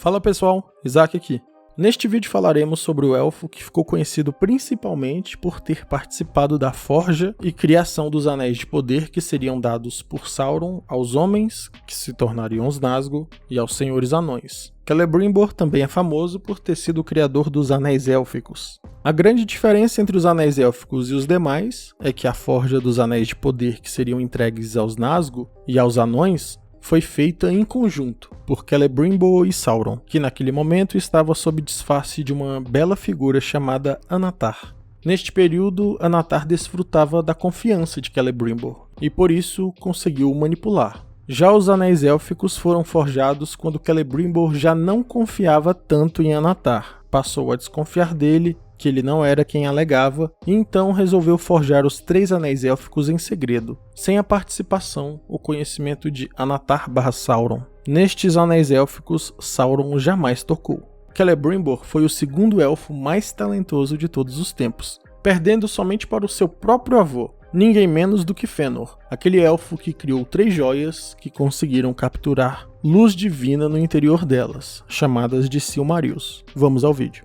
Fala pessoal, Isaac aqui. Neste vídeo falaremos sobre o elfo que ficou conhecido principalmente por ter participado da forja e criação dos Anéis de Poder que seriam dados por Sauron aos homens, que se tornariam os Nazgûl, e aos Senhores Anões. Celebrimbor também é famoso por ter sido o criador dos Anéis Élficos. A grande diferença entre os Anéis Élficos e os demais é que a forja dos Anéis de Poder que seriam entregues aos Nazgûl e aos Anões foi feita em conjunto por Celebrimbor e Sauron, que naquele momento estava sob disfarce de uma bela figura chamada Anatar. Neste período, Anatar desfrutava da confiança de Celebrimbor, e por isso conseguiu o manipular. Já os Anéis Élficos foram forjados quando Celebrimbor já não confiava tanto em Anatar, passou a desconfiar dele, que ele não era quem alegava, e então resolveu forjar os 3 Anéis Élficos em segredo, sem a participação ou conhecimento de Anatar/Sauron. Nestes Anéis Élficos, Sauron jamais tocou. Celebrimbor foi o segundo elfo mais talentoso de todos os tempos, perdendo somente para o seu próprio avô, ninguém menos do que Fëanor, aquele elfo que criou 3 joias que conseguiram capturar luz divina no interior delas, chamadas de Silmarils. Vamos ao vídeo.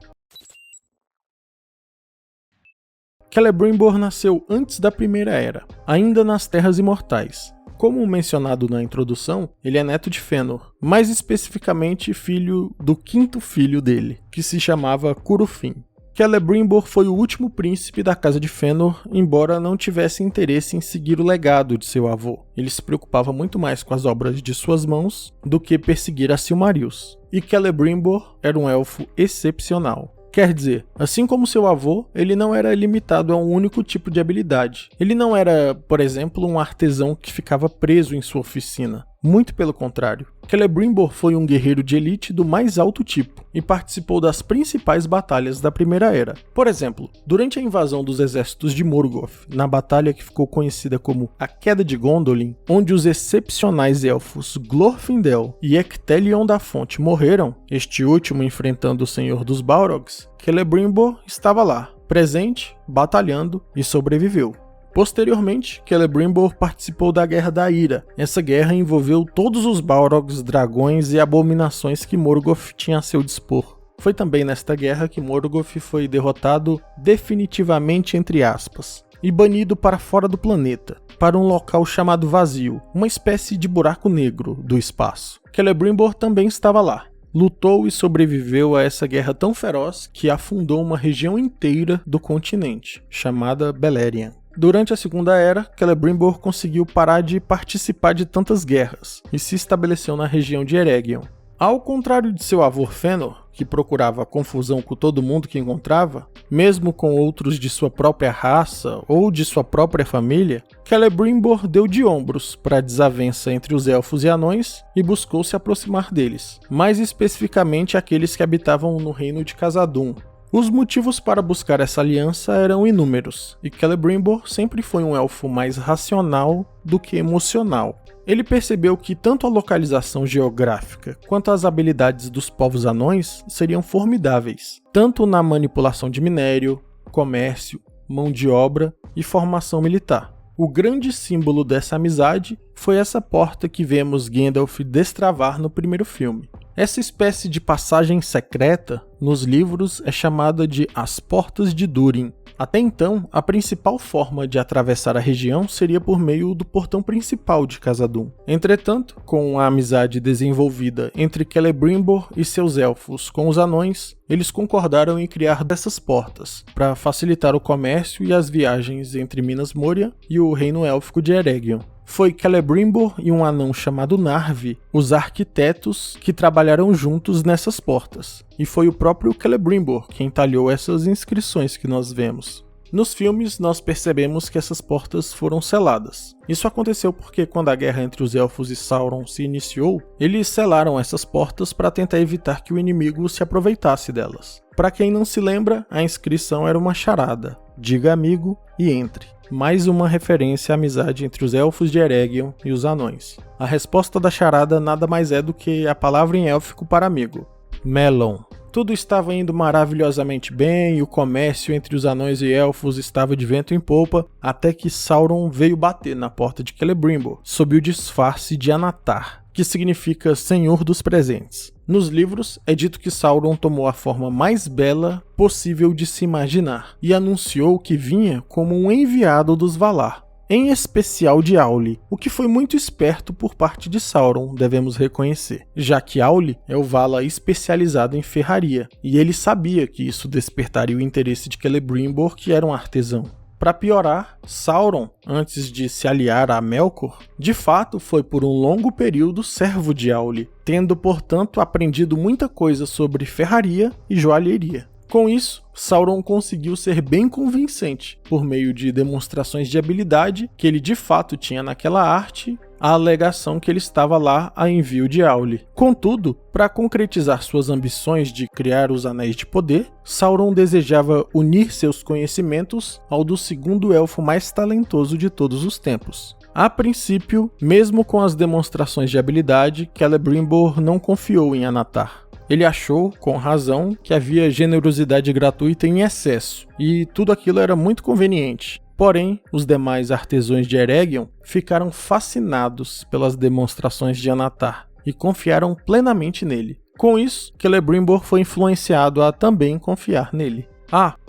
Celebrimbor nasceu antes da Primeira Era, ainda nas Terras Imortais. Como mencionado na introdução, ele é neto de Fëanor, mais especificamente filho do 5º filho dele, que se chamava Curufin. Celebrimbor foi o último príncipe da casa de Fëanor, embora não tivesse interesse em seguir o legado de seu avô. Ele se preocupava muito mais com as obras de suas mãos do que perseguir as Silmarils. E Celebrimbor era um elfo excepcional. Quer dizer, assim como seu avô, ele não era limitado a um único tipo de habilidade. Ele não era, por exemplo, um artesão que ficava preso em sua oficina. Muito pelo contrário. Celebrimbor foi um guerreiro de elite do mais alto tipo e participou das principais batalhas da Primeira Era. Por exemplo, durante a invasão dos exércitos de Morgoth, na batalha que ficou conhecida como a Queda de Gondolin, onde os excepcionais elfos Glorfindel e Ecthelion da Fonte morreram, este último enfrentando o Senhor dos Balrogs, Celebrimbor estava lá, presente, batalhando e sobreviveu. Posteriormente, Celebrimbor participou da Guerra da Ira. Essa guerra envolveu todos os Balrogs, dragões e abominações que Morgoth tinha a seu dispor. Foi também nesta guerra que Morgoth foi derrotado definitivamente entre aspas, e banido para fora do planeta, para um local chamado Vazio, uma espécie de buraco negro do espaço. Celebrimbor também estava lá. Lutou e sobreviveu a essa guerra tão feroz que afundou uma região inteira do continente, chamada Beleriand. Durante a Segunda Era, Celebrimbor conseguiu parar de participar de tantas guerras e se estabeleceu na região de Eregion. Ao contrário de seu avô Fëanor, que procurava confusão com todo mundo que encontrava, mesmo com outros de sua própria raça ou de sua própria família, Celebrimbor deu de ombros para a desavença entre os elfos e anões e buscou se aproximar deles, mais especificamente aqueles que habitavam no reino de Khazad-dûm. Os motivos para buscar essa aliança eram inúmeros, e Celebrimbor sempre foi um elfo mais racional do que emocional. Ele percebeu que tanto a localização geográfica quanto as habilidades dos povos anões seriam formidáveis, tanto na manipulação de minério, comércio, mão de obra e formação militar. O grande símbolo dessa amizade foi essa porta que vemos Gandalf destravar no primeiro filme. Essa espécie de passagem secreta, nos livros, é chamada de As Portas de Durin. Até então, a principal forma de atravessar a região seria por meio do portão principal de Khazad-dûm. Entretanto, com a amizade desenvolvida entre Celebrimbor e seus elfos com os anões, eles concordaram em criar dessas portas, para facilitar o comércio e as viagens entre Minas Moria e o reino élfico de Eregion. Foi Celebrimbor e um anão chamado Narvi, os arquitetos, que trabalharam juntos nessas portas, e foi o próprio Celebrimbor quem talhou essas inscrições que nós vemos. Nos filmes, nós percebemos que essas portas foram seladas. Isso aconteceu porque quando a guerra entre os elfos e Sauron se iniciou, eles selaram essas portas para tentar evitar que o inimigo se aproveitasse delas. Para quem não se lembra, a inscrição era uma charada: diga amigo e entre. Mais uma referência à amizade entre os elfos de Eregion e os anões. A resposta da charada nada mais é do que a palavra em élfico para amigo: Melon. Tudo estava indo maravilhosamente bem e o comércio entre os anões e elfos estava de vento em popa, até que Sauron veio bater na porta de Celebrimbor, sob o disfarce de Anatar, que significa Senhor dos Presentes. Nos livros, é dito que Sauron tomou a forma mais bela possível de se imaginar e anunciou que vinha como um enviado dos Valar, em especial de Auli, o que foi muito esperto por parte de Sauron, devemos reconhecer, já que Auli é o Vala especializado em ferraria, e ele sabia que isso despertaria o interesse de Celebrimbor, que era um artesão. Para piorar, Sauron, antes de se aliar a Melkor, de fato foi por um longo período servo de Auli, tendo, portanto, aprendido muita coisa sobre ferraria e joalheria. Com isso, Sauron conseguiu ser bem convincente, por meio de demonstrações de habilidade que ele de fato tinha naquela arte, a alegação que ele estava lá a envio de Auli. Contudo, para concretizar suas ambições de criar os Anéis de Poder, Sauron desejava unir seus conhecimentos ao do segundo elfo mais talentoso de todos os tempos. A princípio, mesmo com as demonstrações de habilidade, Celebrimbor não confiou em Anatar. Ele achou, com razão, que havia generosidade gratuita em excesso, e tudo aquilo era muito conveniente. Porém, os demais artesãos de Eregion ficaram fascinados pelas demonstrações de Anatar e confiaram plenamente nele. Com isso, Celebrimbor foi influenciado a também confiar nele.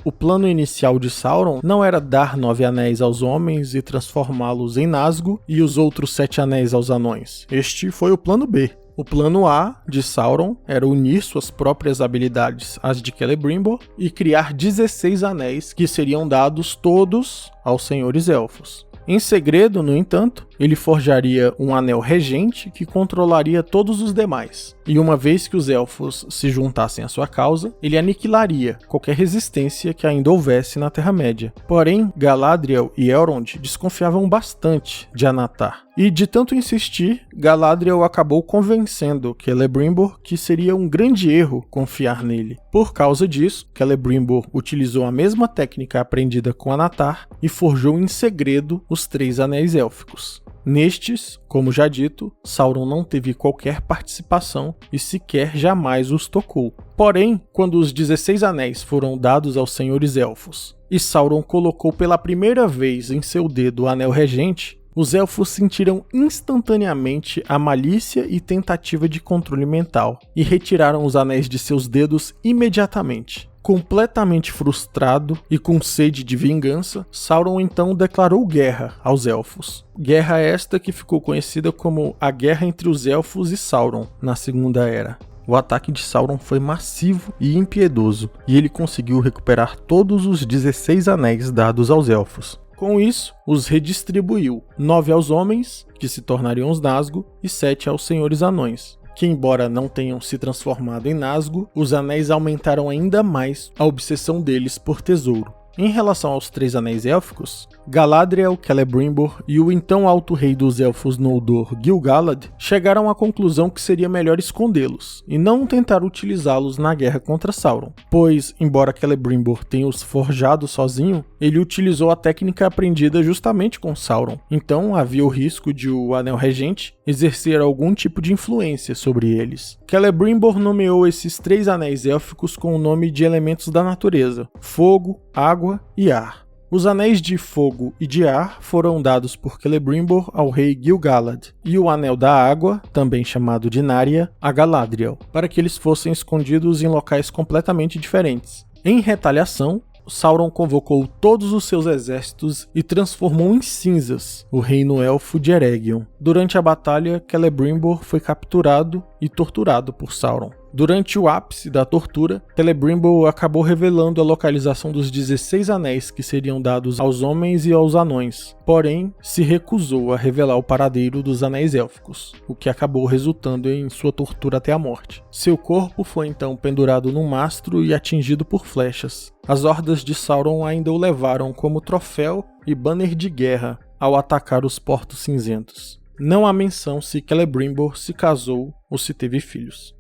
O plano inicial de Sauron não era dar 9 anéis aos homens e transformá-los em Nazgûl e os outros 7 anéis aos anões. Este foi o plano B. O plano A de Sauron era unir suas próprias habilidades às de Celebrimbor e criar 16 anéis que seriam dados todos aos senhores elfos. Em segredo, no entanto, ele forjaria um anel regente que controlaria todos os demais. E uma vez que os elfos se juntassem à sua causa, ele aniquilaria qualquer resistência que ainda houvesse na Terra-média. Porém, Galadriel e Elrond desconfiavam bastante de Anatar. E de tanto insistir, Galadriel acabou convencendo Celebrimbor que seria um grande erro confiar nele. Por causa disso, Celebrimbor utilizou a mesma técnica aprendida com Anatar e forjou em segredo os 3 anéis élficos. Nestes, como já dito, Sauron não teve qualquer participação e sequer jamais os tocou. Porém, quando os 16 anéis foram dados aos senhores elfos e Sauron colocou pela primeira vez em seu dedo o anel regente, os elfos sentiram instantaneamente a malícia e tentativa de controle mental e retiraram os anéis de seus dedos imediatamente. Completamente frustrado e com sede de vingança, Sauron então declarou guerra aos elfos. Guerra esta que ficou conhecida como a Guerra entre os Elfos e Sauron na Segunda Era. O ataque de Sauron foi massivo e impiedoso, e ele conseguiu recuperar todos os 16 anéis dados aos elfos. Com isso, os redistribuiu, 9 aos homens, que se tornariam os Nazgûl, e 7 aos senhores anões, que embora não tenham se transformado em Nazgûl, os anéis aumentaram ainda mais a obsessão deles por tesouro. Em relação aos 3 anéis élficos, Galadriel, Celebrimbor e o então alto rei dos elfos Noldor, Gil-galad, chegaram à conclusão que seria melhor escondê-los e não tentar utilizá-los na guerra contra Sauron, pois, embora Celebrimbor tenha os forjado sozinho, ele utilizou a técnica aprendida justamente com Sauron, então havia o risco de o Anel Regente exercer algum tipo de influência sobre eles. Celebrimbor nomeou esses 3 anéis élficos com o nome de elementos da natureza: fogo, água e ar. Os anéis de fogo e de ar foram dados por Celebrimbor ao rei Gil-galad, e o anel da água, também chamado de Narya, a Galadriel, para que eles fossem escondidos em locais completamente diferentes. Em retaliação, Sauron convocou todos os seus exércitos e transformou em cinzas o reino elfo de Eregion. Durante a batalha, Celebrimbor foi capturado e torturado por Sauron. Durante o ápice da tortura, Celebrimbor acabou revelando a localização dos 16 anéis que seriam dados aos homens e aos anões, porém se recusou a revelar o paradeiro dos anéis élficos, o que acabou resultando em sua tortura até a morte. Seu corpo foi então pendurado num mastro e atingido por flechas. As hordas de Sauron ainda o levaram como troféu e banner de guerra ao atacar os Portos Cinzentos. Não há menção se Celebrimbor se casou ou se teve filhos.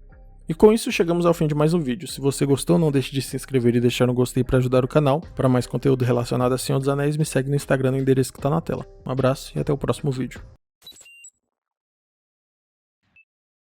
E com isso chegamos ao fim de mais um vídeo. Se você gostou, não deixe de se inscrever e deixar um gostei para ajudar o canal. Para mais conteúdo relacionado a Senhor dos Anéis, me segue no Instagram no endereço que está na tela. Um abraço e até o próximo vídeo.